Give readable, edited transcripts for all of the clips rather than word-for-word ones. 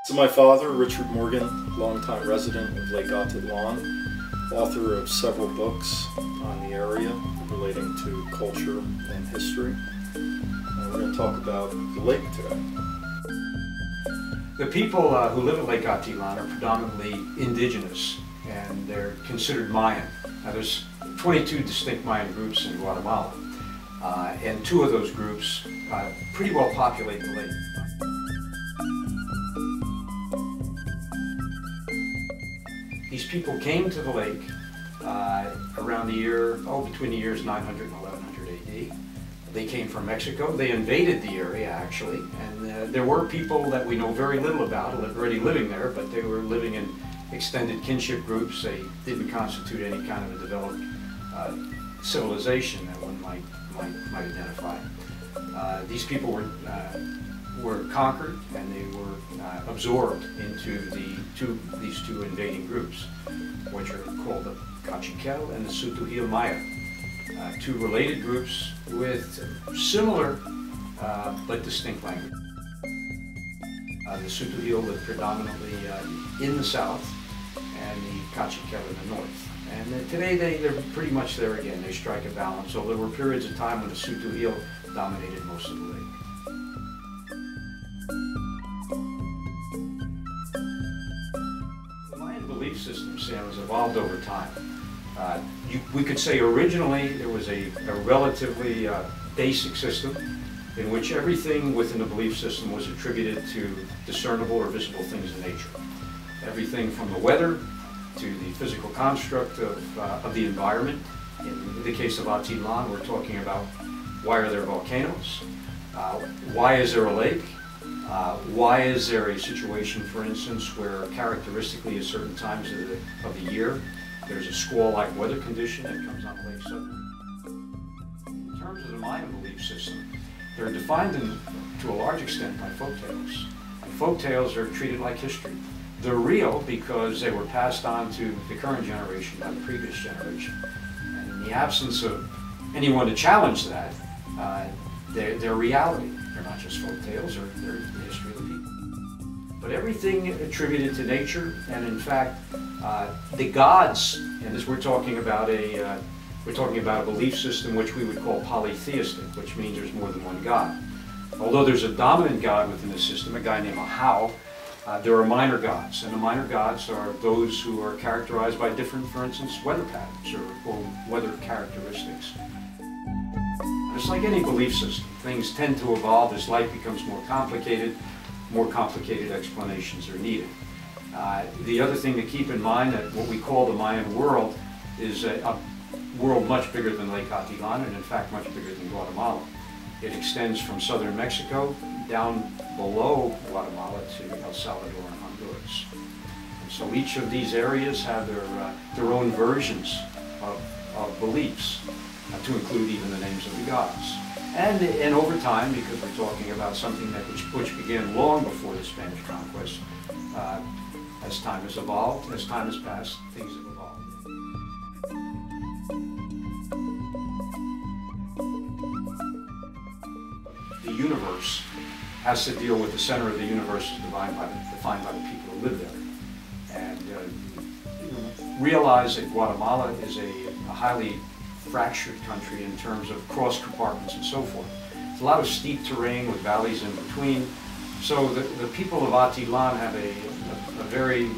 This is my father, Richard Morgan, longtime resident of Lake Atitlan, author of several books on the area relating to culture and history. And we're going to talk about the lake today. The people who live at Lake Atitlan are predominantly indigenous, and they're considered Mayan. Now, there's 22 distinct Mayan groups in Guatemala, and 2 of those groups pretty well populate the lake. These people came to the lake around the year, between the years 900 and 1100 AD. They came from Mexico. They invaded the area, actually, and there were people that we know very little about already living there, but they were living in extended kinship groups. They didn't constitute any kind of a developed civilization that one might identify. These people were conquered, and they were absorbed into these two invading groups, which are called the Cachiquel and the Sutuhil Maya. 2 related groups with similar but distinct language. The Sutuhil live predominantly in the south, and the Cachiquel in the north. And today they're pretty much there again. They strike a balance, although there were periods of time when the Sutuhil dominated most of the lake. The Mayan belief system, Sam, has evolved over time. We could say originally there was a relatively basic system in which everything within the belief system was attributed to discernible or visible things in nature. Everything from the weather to the physical construct of the environment. In the case of Atitlan, we're talking about why are there volcanoes? Why is there a lake? Why is there a situation, for instance, where characteristically at certain times of the year there's a squall-like weather condition that comes on the lake suddenly? In terms of the Mayan belief system, they're defined to a large extent by folktales. And folktales are treated like history. They're real because they were passed on to the current generation by the previous generation. And in the absence of anyone to challenge that, they're reality. They're not just folktales, they're the history of the people. But everything attributed to nature, and in fact, the gods, and this we're talking about a belief system which we would call polytheistic, which means there's more than one god. Although there's a dominant god within the system, a guy named Ahau, there are minor gods, and the minor gods are those who are characterized by different, for instance, weather patterns or weather characteristics. Just like any belief system, things tend to evolve as life becomes more complicated explanations are needed. The other thing to keep in mind that what we call the Mayan world is a world much bigger than Lake Atitlan, and in fact much bigger than Guatemala. It extends from southern Mexico down below Guatemala to El Salvador and Honduras. And so each of these areas have their own versions of beliefs, to include even the names of the gods. And over time, because we're talking about something which began long before the Spanish conquest, as time has evolved, as time has passed, things have evolved. The universe has to deal with the center of the universe as defined by the people who live there. And realize that Guatemala is a highly fractured country in terms of cross compartments and so forth. It's a lot of steep terrain with valleys in between. So the people of Atitlan have a very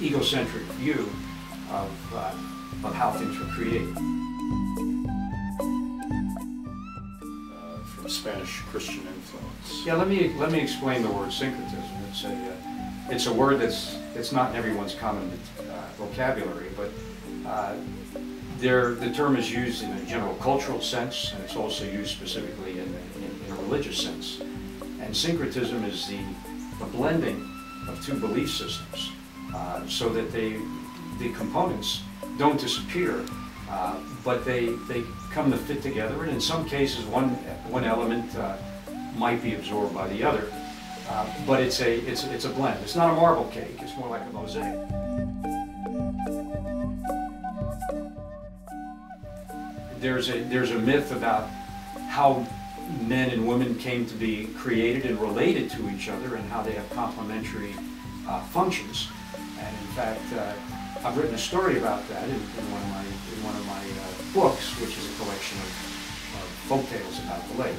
egocentric view of how things were created. From Spanish Christian influence. Yeah, let me explain the word syncretism. It's a word that's not in everyone's common vocabulary, but the term is used in a general cultural sense, and it's also used specifically in a religious sense. And syncretism is the blending of 2 belief systems, so that the components don't disappear, but they come to fit together. And in some cases, one element might be absorbed by the other, but it's a blend. It's not a marble cake. It's more like a mosaic. There's a myth about how men and women came to be created and related to each other and how they have complementary functions. And in fact, I've written a story about that in one of my books, which is a collection of folk tales about the lake.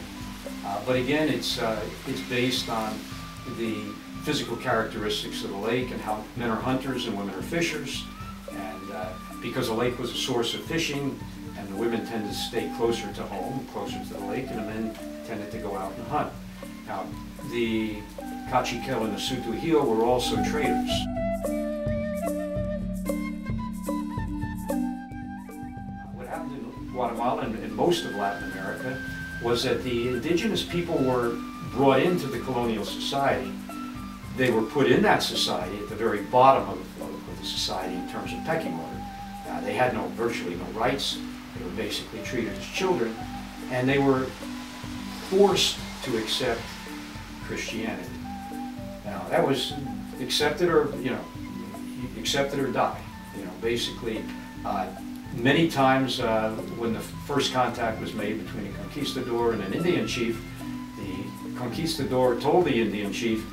But again, it's based on the physical characteristics of the lake and how men are hunters and women are fishers. And because the lake was a source of fishing, and the women tended to stay closer to home, closer to the lake, and the men tended to go out and hunt. Now, the Cachiquel and the Sutuhil were also traders. What happened in Guatemala and most of Latin America was that the indigenous people were brought into the colonial society. They were put in that society at the very bottom of the society in terms of pecking order. They had virtually no rights. They were basically treated as children, and they were forced to accept Christianity. Now that was accepted or accepted or die. Basically, many times when the first contact was made between a conquistador and an Indian chief, the conquistador told the Indian chief,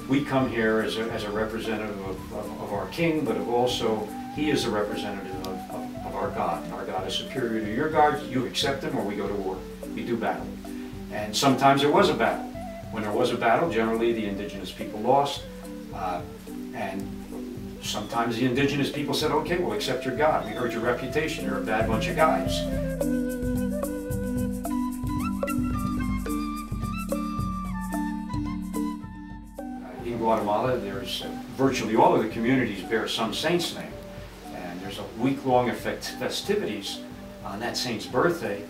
"We come here as a representative of our king, but also he is a representative of our God. And our God is superior to your God. You accept him or we go to war. We do battle." And sometimes there was a battle. When there was a battle, generally the indigenous people lost. And sometimes the indigenous people said, "Okay, we'll accept your God. We heard your reputation. You're a bad bunch of guys." In Guatemala, there's virtually all of the communities bear some saint's name. There's a week-long festivities on that saint's birthday.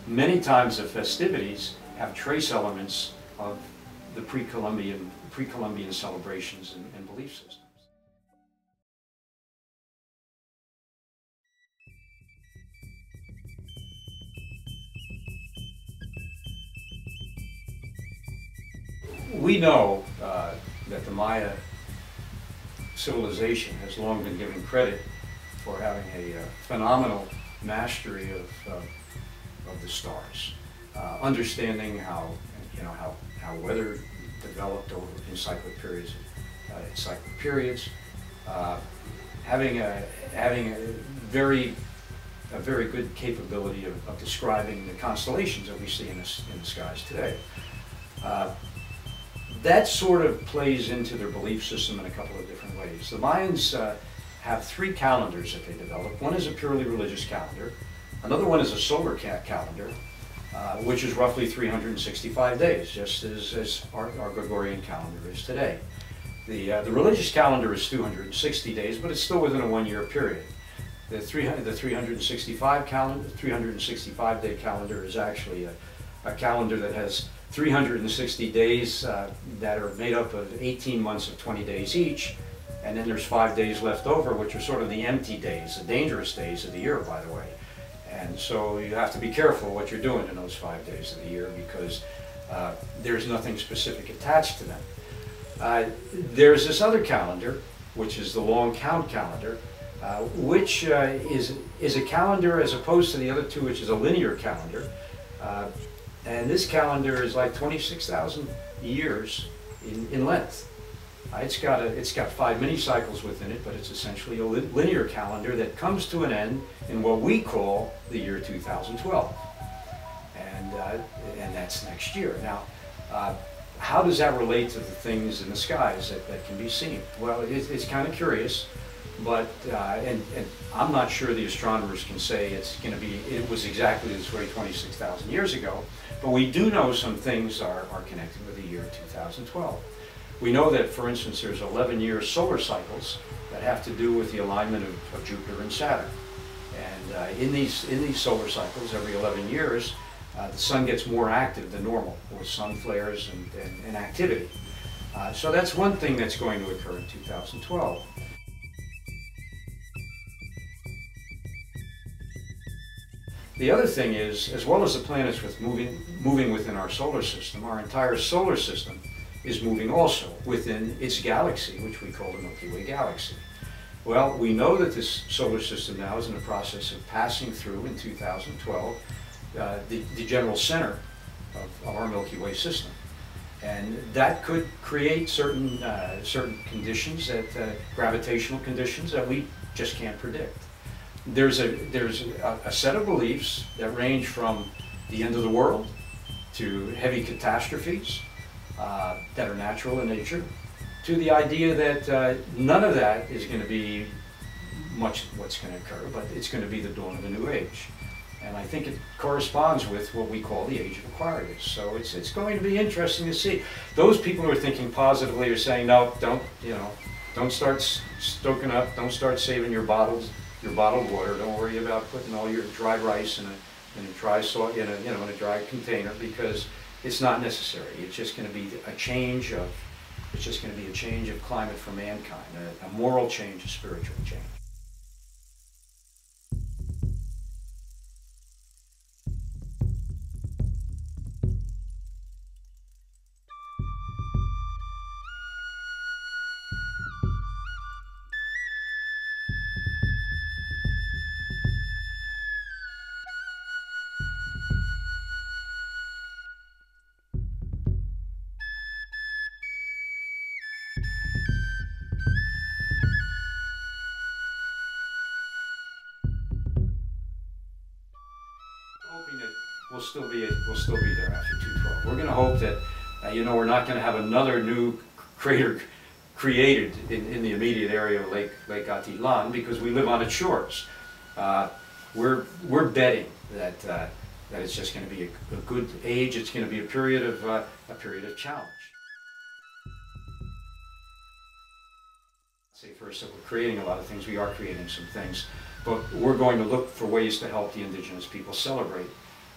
Many times the festivities have trace elements of the pre-Columbian celebrations and belief systems. We know that the Maya civilization has long been given credit for having a phenomenal mastery of the stars, understanding how weather developed over encyclic periods, having a very good capability of describing the constellations that we see in the skies today. That sort of plays into their belief system in a couple of different ways. The Mayans have three calendars that they developed. One is a purely religious calendar. Another one is a solar calendar, which is roughly 365 days, just as our Gregorian calendar is today. The religious calendar is 260 days, but it's still within a one-year period. The 365-day calendar is actually a calendar that has 360 days that are made up of 18 months of 20 days each, and then there's 5 days left over, which are sort of the empty days, the dangerous days of the year, by the way. And so you have to be careful what you're doing in those 5 days of the year, because there's nothing specific attached to them. There's this other calendar, which is the long count calendar, which is a calendar as opposed to the other two, which is a linear calendar. And this calendar is like 26,000 years in length. It's got 5 mini-cycles within it, but it's essentially a linear calendar that comes to an end in what we call the year 2012. And that's next year. Now, how does that relate to the things in the skies that can be seen? Well, it's kind of curious, but and I'm not sure the astronomers can say it was exactly this way 26,000 years ago, but we do know some things are connected with the year 2012. We know that, for instance, there's 11-year solar cycles that have to do with the alignment of Jupiter and Saturn. And in these solar cycles, every 11 years, the sun gets more active than normal with sun flares and activity. So that's one thing that's going to occur in 2012. The other thing is, as well as the planets moving within our solar system, our entire solar system is moving also within its galaxy, which we call the Milky Way galaxy. Well, we know that this solar system now is in the process of passing through, in 2012, the general center of our Milky Way system. And that could create certain conditions, gravitational conditions that we just can't predict. There's a set of beliefs that range from the end of the world to heavy catastrophes that are natural in nature, to the idea that none of that is going to be much what's going to occur, but it's going to be the dawn of a new age. And I think it corresponds with what we call the Age of Aquarius. So it's going to be interesting to see. Those people who are thinking positively are saying, no, don't start stoking up, don't start saving your bottled water. Don't worry about putting all your dry rice in a dry in a dry container, because it's not necessary. It's just going to be a change of climate for mankind, a moral change, a spiritual change. Hoping that we'll still be there after 212. We're going to hope that we're not going to have another new crater created in the immediate area of Lake Atitlan, because we live on its shores. We're betting that it's just going to be a good age. It's going to be a period of challenge. Say first that we're creating a lot of things. We are creating some things. But we're going to look for ways to help the indigenous people celebrate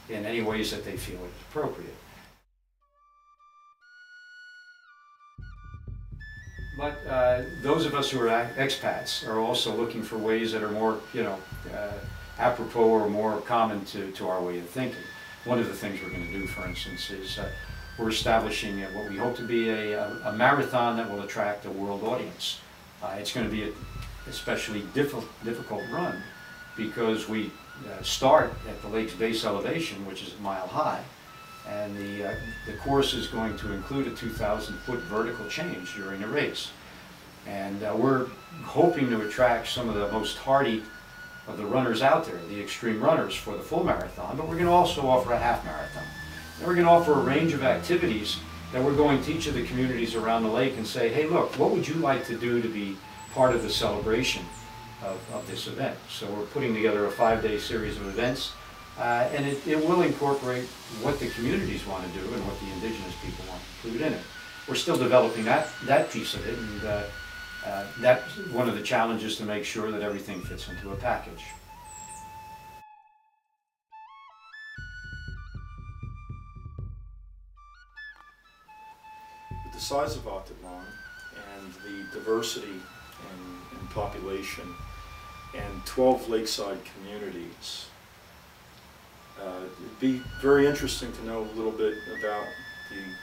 in any ways that they feel is appropriate. But those of us who are expats are also looking for ways that are more, apropos or more common to our way of thinking. One of the things we're going to do, for instance, is we're establishing what we hope to be a marathon that will attract a world audience. It's going to be especially difficult run, because we start at the lake's base elevation, which is a mile high, and the course is going to include a 2,000-foot vertical change during the race. And we're hoping to attract some of the most hardy of the runners out there, the extreme runners, for the full marathon, but we're going to also offer a half marathon. And we're going to offer a range of activities that we're going to each of the communities around the lake and say, hey, look, what would you like to do to be part of the celebration of this event? So we're putting together a 5-day series of events, and it will incorporate what the communities want to do and what the indigenous people want to include in it. We're still developing that piece of it, and that's one of the challenges, to make sure that everything fits into a package. With the size of Atitlan and the diversity in population and 12 lakeside communities, it'd be very interesting to know a little bit about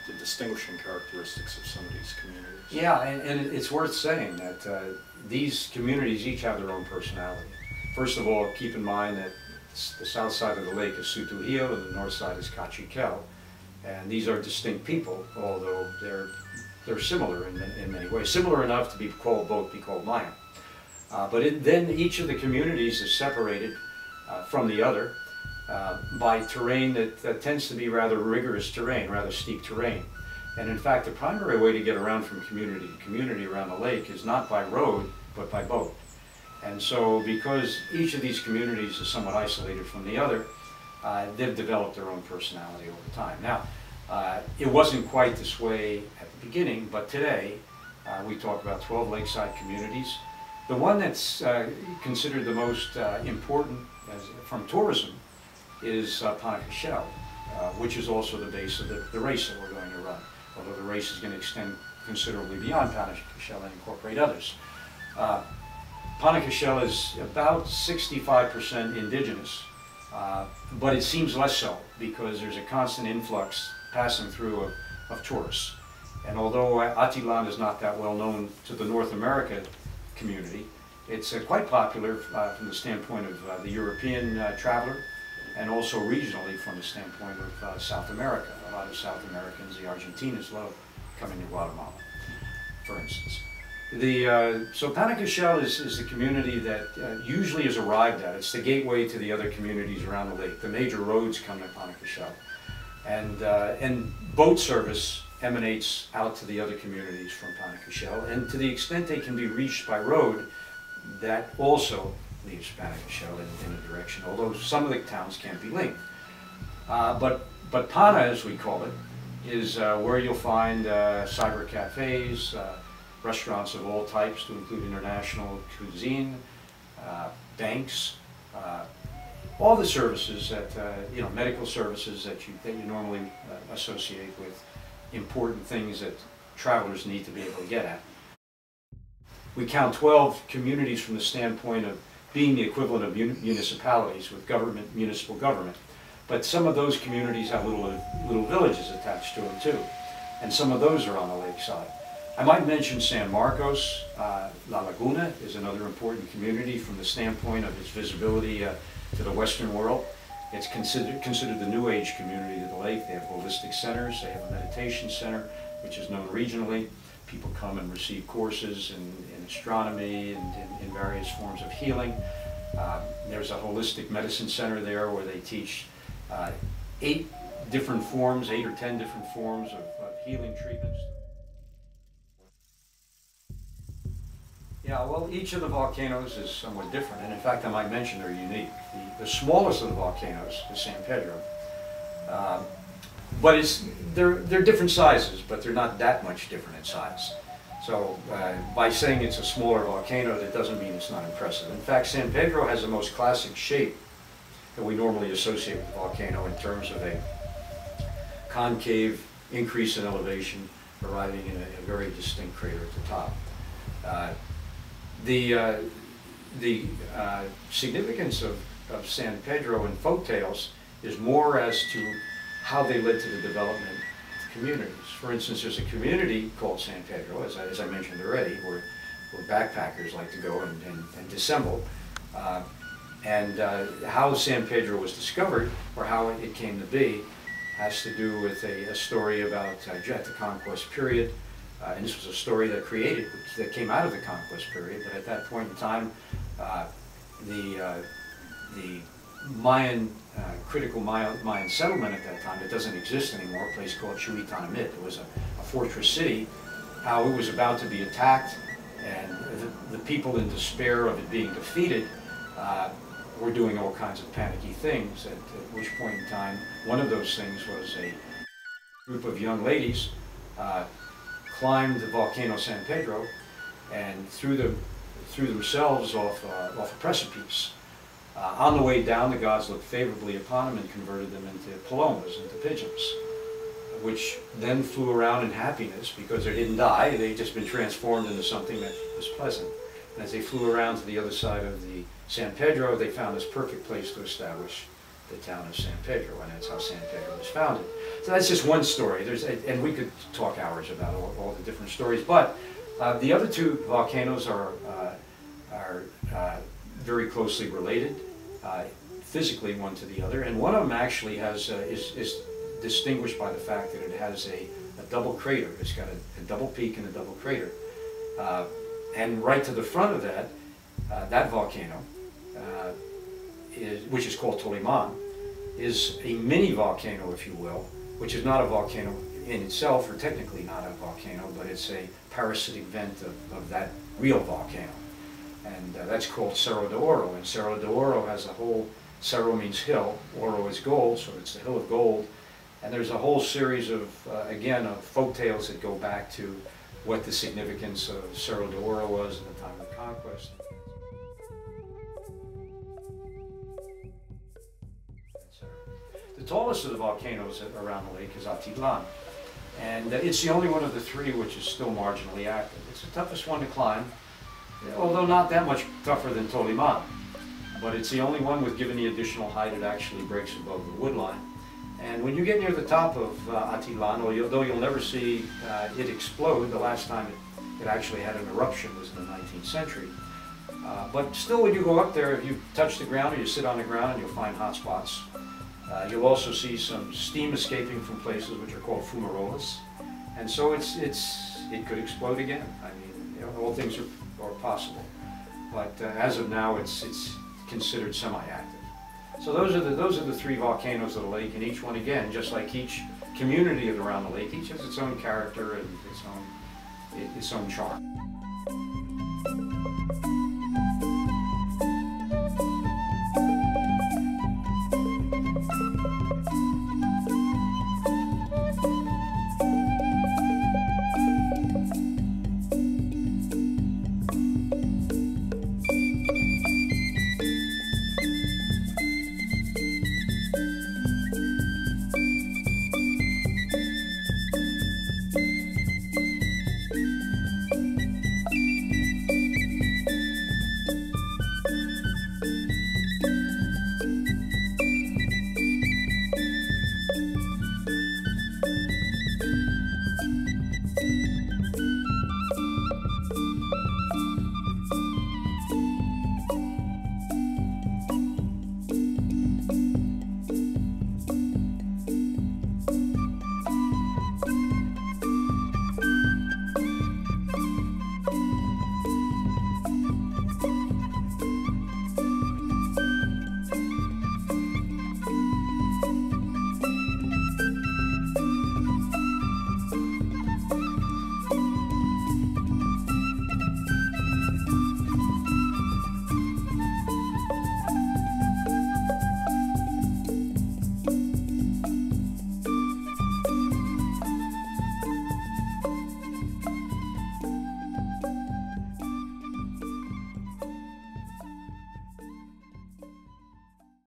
the distinguishing characteristics of some of these communities. Yeah, and it's worth saying that these communities each have their own personality. First of all, keep in mind that the south side of the lake is Sutuhio and the north side is Cachiquel. And these are distinct people, although they're similar in many ways. Similar enough to be called Mayan. Then each of the communities is separated from the other by terrain that tends to be rather rigorous terrain, rather steep terrain. And in fact, the primary way to get around from community to community around the lake is not by road, but by boat. And so, because each of these communities is somewhat isolated from the other, they've developed their own personality over time. Now, it wasn't quite this way at the beginning, but today we talk about 12 lakeside communities. The one that's considered the most important from tourism is Panacachel, which is also the base of the race that we're going to run, although the race is going to extend considerably beyond Panacachel and incorporate others. Panacachel is about 65% indigenous, but it seems less so, because there's a constant influx passing through of tourists. And although Atitlan is not that well known to the North America community, it's quite popular from the standpoint of the European traveler, and also regionally from the standpoint of South America. A lot of South Americans, the Argentinians, love coming to Guatemala, for instance. So Panajachel is the community that usually is arrived at. It's the gateway to the other communities around the lake. The major roads come to Panajachel. And boat service emanates out to the other communities from Panajachel. And to the extent they can be reached by road, that also leaves Panajachel in a direction, although some of the towns can't be linked. But Pana, as we call it, is where you'll find cyber cafes, restaurants of all types to include international cuisine, banks, all the services that, medical services that you normally associate with important things that travelers need to be able to get at. We count 12 communities from the standpoint of being the equivalent of municipalities with municipal government. But some of those communities have little villages attached to them too. And some of those are on the lakeside. I might mention San Marcos La Laguna is another important community from the standpoint of its visibility to the Western world. It's considered the New Age community of the lake. They have holistic centers. They have a meditation center, which is known regionally. People come and receive courses in astronomy and in various forms of healing. There's a holistic medicine center there where they teach 8 or 10 different forms of healing treatments. Yeah, well, each of the volcanoes is somewhat different, and in fact I might mention they're unique. The smallest of the volcanoes is San Pedro, but they're different sizes, but they're not that much different in size. So by saying it's a smaller volcano, that doesn't mean it's not impressive. In fact, San Pedro has the most classic shape that we normally associate with a volcano in terms of a concave increase in elevation, arriving in a very distinct crater at the top. The significance of San Pedro and folk tales is more as to how they led to the development of communities. For instance, there's a community called San Pedro, as I mentioned already, where backpackers like to go and dissemble. And how San Pedro was discovered, or how it came to be, has to do with a story about the conquest period. And this was a story that came out of the conquest period, but at that point in time, the critical Mayan settlement at that time, it doesn't exist anymore, a place called Chuitanamit. It was a fortress city, how it was about to be attacked, and the people in despair of it being defeated were doing all kinds of panicky things, at which point in time, one of those things was a group of young ladies climbed the volcano San Pedro and threw themselves off a precipice. On the way down, the gods looked favorably upon them and converted them into palomas, into pigeons, which then flew around in happiness because they didn't die. They'd just been transformed into something that was pleasant. And as they flew around to the other side of the San Pedro, they found this perfect place to establish the town of San Pedro, and that's how San Pedro was founded. So that's just one story. And we could talk hours about all the different stories, but the other 2 volcanoes are very closely related, physically one to the other, and one of them actually is distinguished by the fact that it has a double crater. It's got a double peak and a double crater. And right to the front of that volcano, which is called Toliman, is a mini volcano, if you will, which is not a volcano in itself, or technically not a volcano, but it's a parasitic vent of that real volcano. And that's called Cerro De Oro. And Cerro De Oro has a whole, Cerro means hill, Oro is gold, so it's the hill of gold. And there's a whole series of, again, of folk tales that go back to what the significance of Cerro De Oro was in the time of conquest. The tallest of the volcanoes around the lake is Atitlan, and it's the only one of the 3 which is still marginally active. It's the toughest one to climb, although not that much tougher than Toliman, but it's the only one with, given the additional height, it actually breaks above the wood line. And when you get near the top of Atitlan, though you'll never see it explode, the last time it actually had an eruption was in the 19th century. But still, when you go up there, if you touch the ground or you sit on the ground, you'll find hot spots. You'll also see some steam escaping from places which are called fumarolas. And so it could explode again. I mean, you know, all things are possible. But as of now, it's considered semi-active. So those are the three volcanoes of the lake, and each one, again, just like each community around the lake, each has its own character and its own charm.